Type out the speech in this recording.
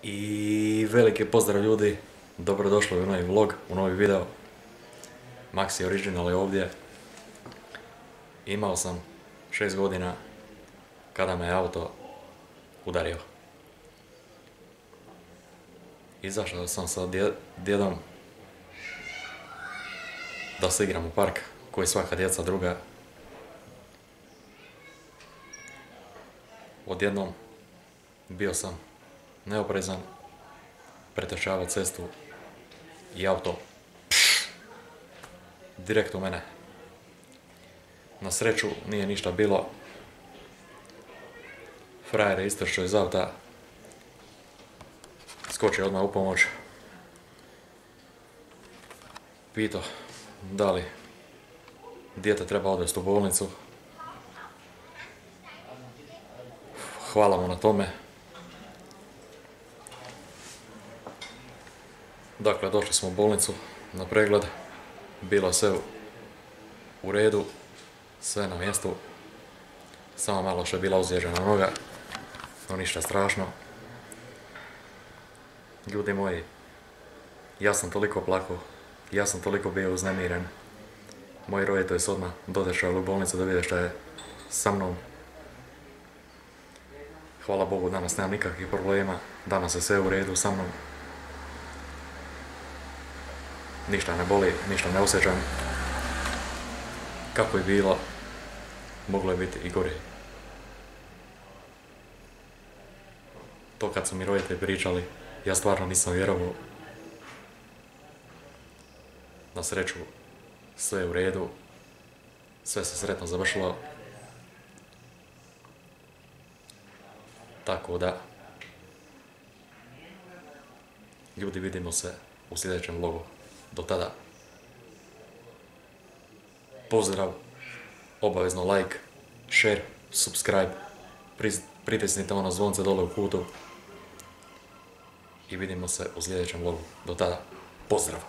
I veliki pozdrav ljudi, dobrodošli u novi vlog, u novi video. Maxi Original je ovdje. Imao sam 6 godina kada me auto udario. Izašao sam sa djedom da se igram u park, koji svaka djeca druga. Odjednom bio sam neoprezan, pretrčavao cestu i auto direkt u mene. Na sreću nije ništa bilo. Frajer je istrčao iz auta, skočio odmah u pomoć. Pitao da li dijete treba odvesti u bolnicu. Hvala mu na tome. Dakle, došli smo u bolnicu na pregled. Bilo sve u redu, sve na mjestu. Samo malo što je bila ozlijeđena noga, no ništa strašno. Ljudi moji, ja sam toliko plakao, ja sam toliko bio uznemiren. Moji roditelji su odmah došli u bolnicu da vide šta je sa mnom. Hvala Bogu, danas nemam nikakvih problema, danas je sve u redu sa mnom. Ništa ne boli, ništa ne osjećam. Kako je bilo, moglo je biti i gore. To kad su mi roditelji pričali, ja stvarno nisam vjerovao. Na sreću, sve je u redu, sve se sretno završilo. Tako da, ljudi, vidimo se u sljedećem vlogu. Do tada, pozdrav, obavezno like, share, subscribe, pritisnite ono zvonce dole u kutu i vidimo se u sljedećem vlogu. Do tada, pozdrav!